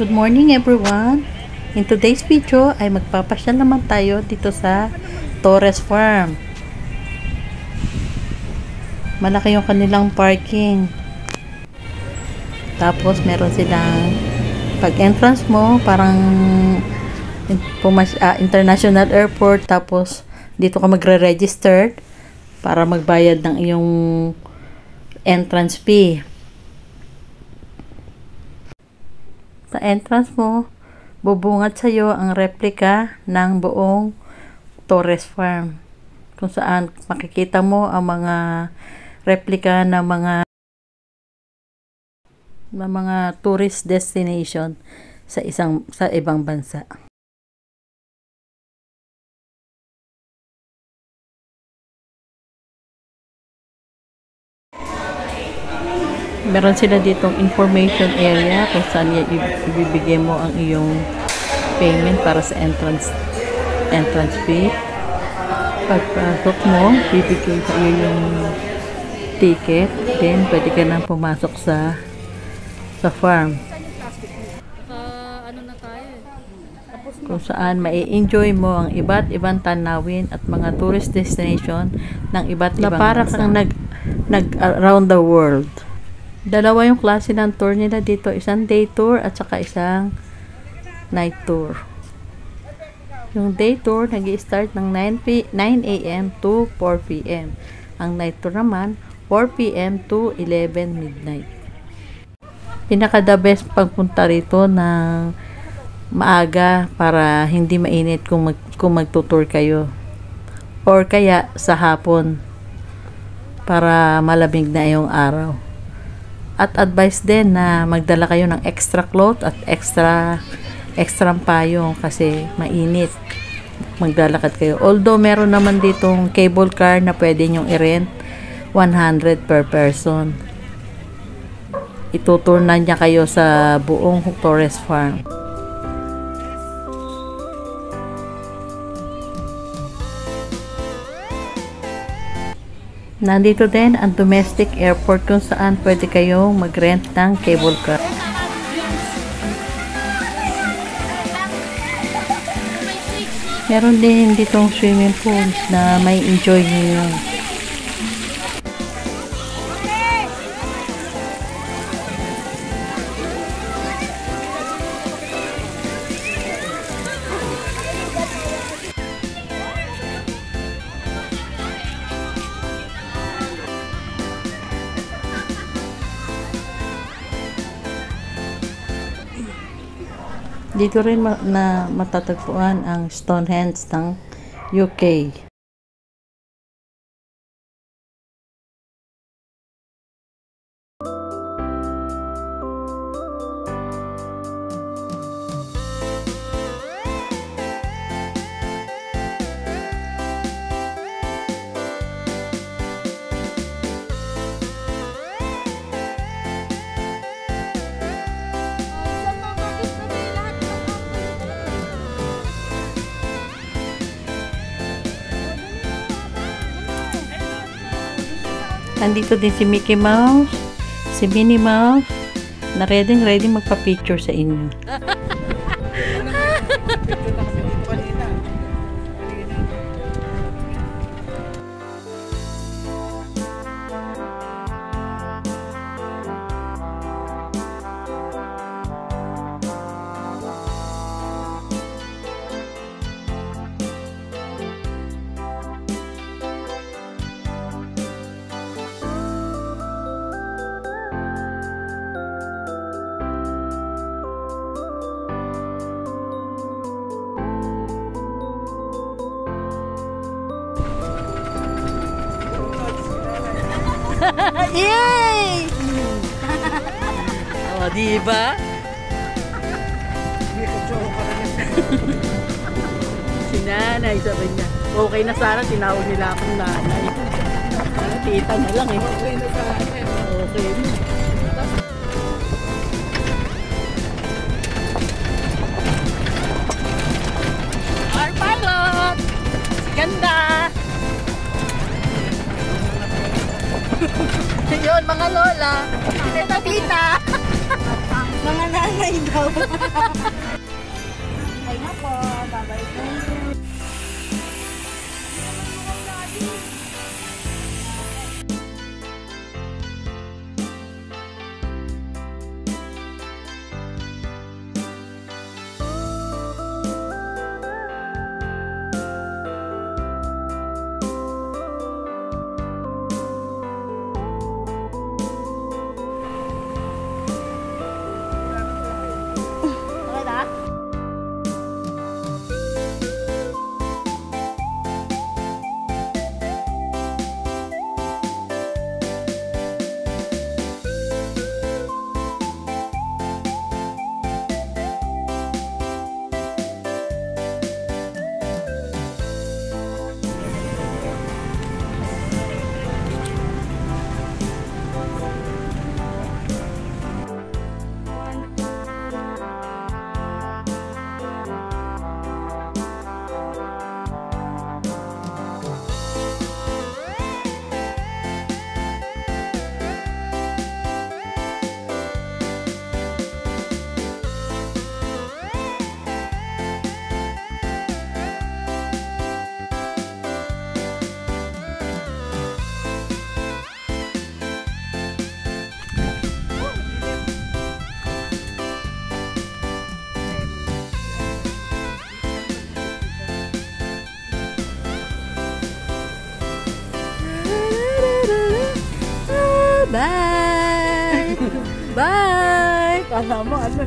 Good morning everyone! In today's video ay magpapasyal naman tayo dito sa Torres Farm. Malaki yung kanilang parking. Tapos meron silang pag entrance mo parang international airport. Tapos dito ka magre-register para magbayad ng iyong entrance fee. Sa entrance mo, bubungat sa iyo ang replika ng buong Torres Farm, kung saan makikita mo ang mga replika ng mga tourist destination sa ibang bansa. Meron sila ditong information area kung saan ibibigay mo ang iyong payment para sa entrance fee. Pagpasok mo, bibigay sa iyo yung ticket, then pwede ka nang pumasok sa farm. Kung saan mai-enjoy mo ang iba't ibang tanawin at mga tourist destination ng iba't ibang para kang nag-around the world. Dalawa yung klase ng tour nila dito, isang day tour at saka isang night tour. Yung day tour nag-i-start ng 9 a.m. to 4 p.m. Ang night tour naman 4 p.m. to 11 midnight. Pinaka-the best pagpunta rito ng maaga para hindi mainit kung magtutour kayo. Or kaya sa hapon para malamig na yung araw. At advice din na magdala kayo ng extra cloth at extra payong kasi mainit. Maglalakad kayo. Although meron naman ditong cable car na pwede nyong i-rent, 100 per person. Itutour na niya kayo sa buong Torres Farm. Nandito din ang domestic airport kung saan pwede kayong mag-rent ng cable car. Meron din ditong swimming pools na may enjoy niyo. Dito rin na matatagpuan ang Stonehenge ng UK. Nandito din si Mickey Mouse, si Minnie Mouse, na ready magpa-picture sa inyo. Yay! O, diba? Si nanay, sabi niya. Okay na sana, tinawag nila akong nanay. Tita na lang eh. Okay na sana. Okay. Our pilot! Si Ganda! Yun, mga lola. Tita. Mga nanay daw. Ay na po. Bye-bye po. Bye! Bye! Kala mo, ano?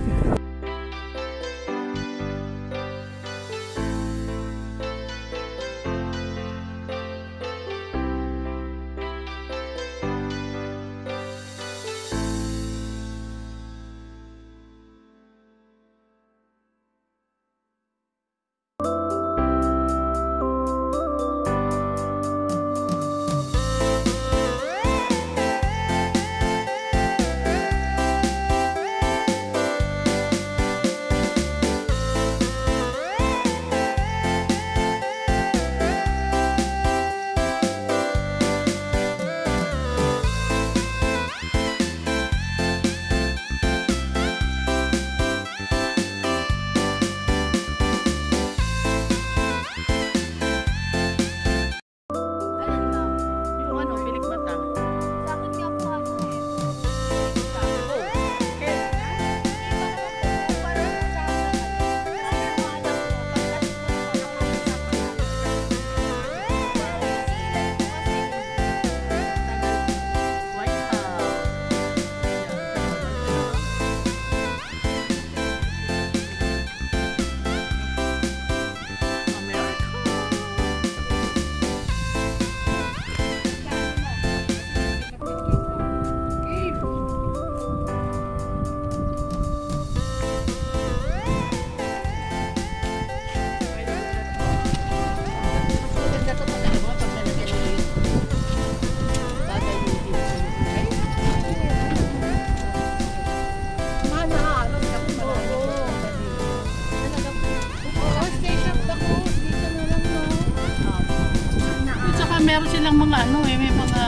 Meron silang mga ano eh, may mga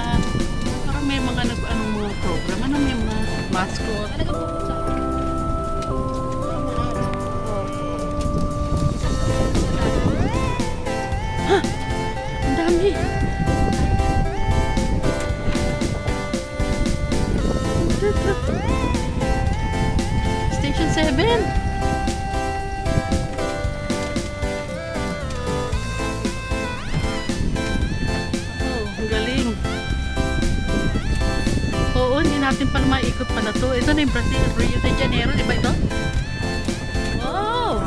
parang may mga nag-anong mga program, ano may mga mascot. Ha! Ang dami! Station 7! Natin pala maikot pala to. Ito na yung Brazil, Rio de Janeiro, di ba ito? Wow!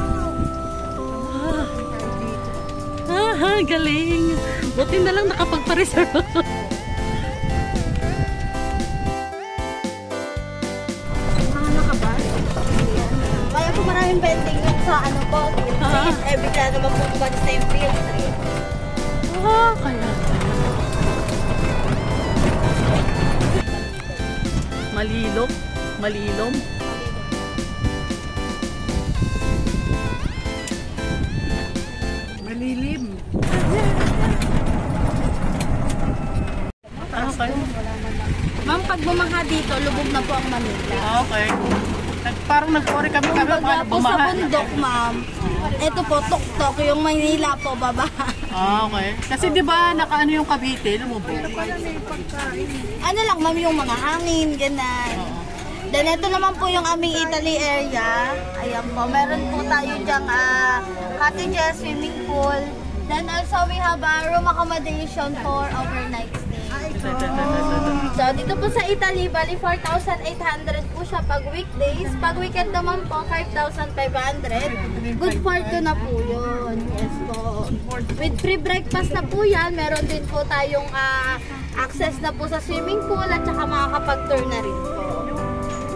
Galing! Buti na lang nakapagpa-reserve. Mga nakabas? Kaya po maraming vending yung sa ano po, field trip. Eh, bigla naman po once na yung field trip. Kaya. Malilom. Malilom. Malilim. Okay. Ma'am, pag bumaha dito, lubog na po ang Manila. Okay. Parang nag-worry kami Kumbaga paano po sa bumaha. bundok, ma'am. Ito po, tuktok. Yung Maynila po, baba. Okay. Kasi di ba nakaano yung Cavite, lumubog? Ano lang, ma'am, yung mga hangin, ganun. Then, ito naman po yung aming Italy area. Ayan po, meron po tayo dyang cottages, swimming pool. Then also, we have a room accommodation for overnight stay. So, dito po sa Italy, bali 4,800 po siya pag weekdays. Pag weekend naman po, 5,500. Good for two na po yun. Yes po. With free breakfast na po yan, meron din po tayong access na po sa swimming pool at saka makakapag-tour na rin po.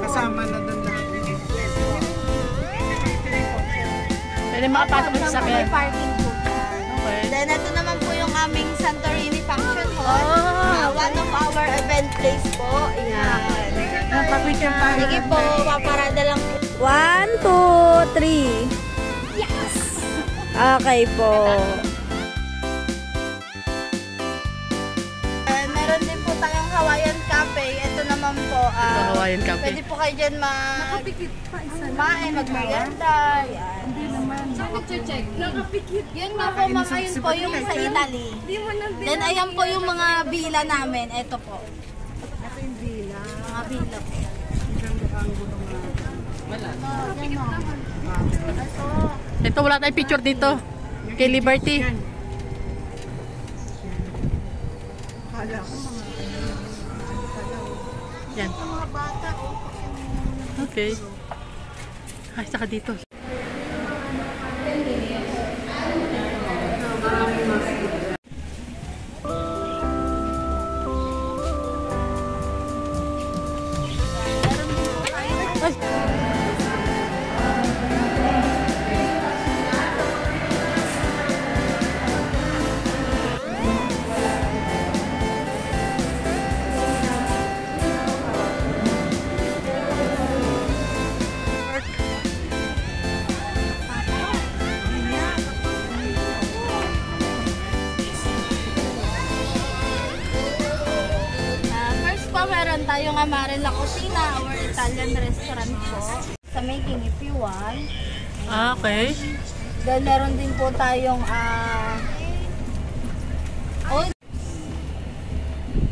Kasama na doon lahat. Pwede makapasok sa sakyan. May parking po. Okay. Then, ito naman po yung aming Santorini Function Hall. One of our event place po. Ayan. Napapicture tayo. Sige po, paparada lang po. 1, 2, 3. Yes! Okay po. Meron din po tayong Hawaiian Cafe. Ito naman po. Hawaiian Cafe. Pwede po kayo dyan kumain, magmerienda. Yan. Check. Nakapikit. Yun nga po, mga yun po yung sa Italy. Then ayan po yung mga villa namin. Ito po. Ito yung villa. Mga villa po. Ito wala tayong picture dito. Kay Liberty. Yan. Okay. Ay, saka dito. Meron tayong Amare La Cucina, our Italian restaurant po. Sa making if you want. Okay. Then meron din po tayong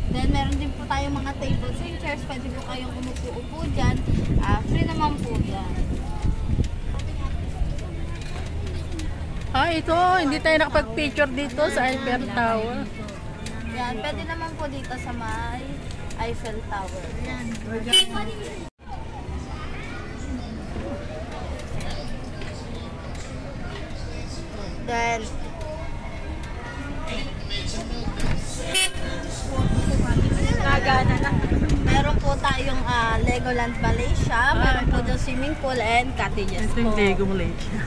Then meron din po tayong mga tables and chairs. Pwede po kayong umupo-upo dyan. Free naman po yan. Ito. Hindi tayo nakapag-picture dito sa Eiffel Tower. Yan, pwede naman po dito sa may Eiffel Tower. Then, nagana na. Meron po tayong Legoland Malaysia, meron po yung swimming pool and cottages Ito po. yung Lego Malaysia.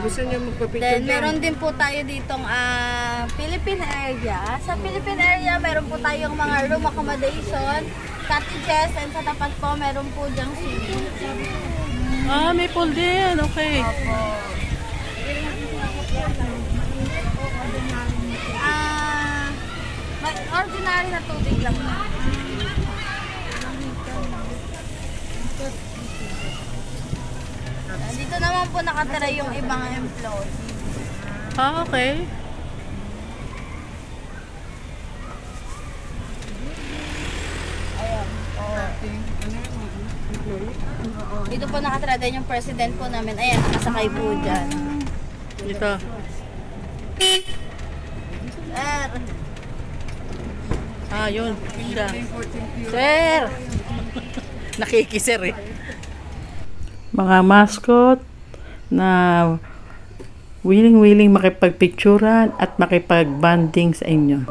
Gusto niyo magpapicture Then, meron din po tayo ditong Philippine area. Sa Philippine area, meron po tayong mga room accommodation, cottages, and sa tapat po, meron po dyang swimming. May pool din. Okay. Opo. Ordinary na tubig lang. Dito naman po nakatira yung ibang employee. Okay. Ayan po. Dito po nakatira din yung president po namin. Ayan, nakasakay po dyan. Dito. Sir. Yun. Siya. Sir! Nakikisir eh. Mga mascot na willing makipagpicturan at makipag-banding sa inyo.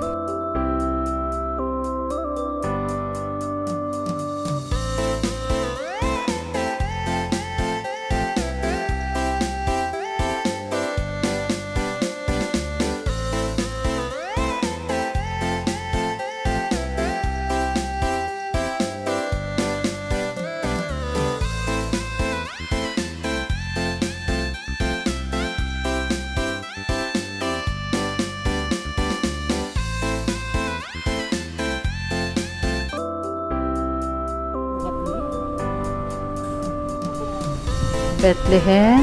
Bethlehem,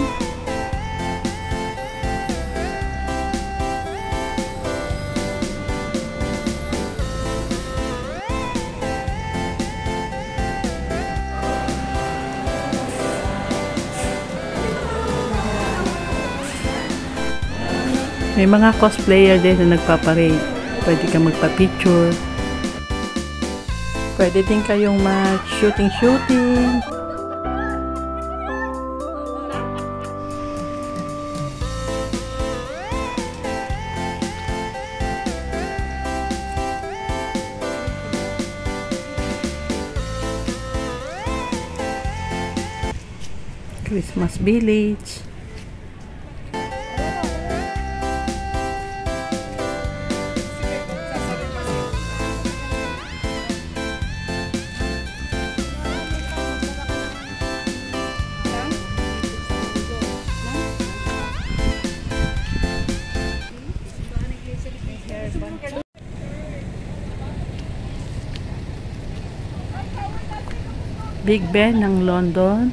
may mga cosplayer din na nagpaparade. Pwede kang magpa-picture. Pwede din kayong mag-shooting. Christmas Village. Big Ben ng London.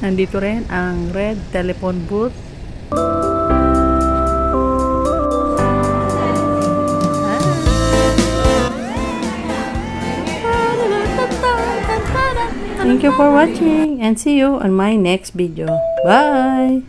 Nandito rin ang red telephone booth. Thank you for watching and see you on my next video. Bye!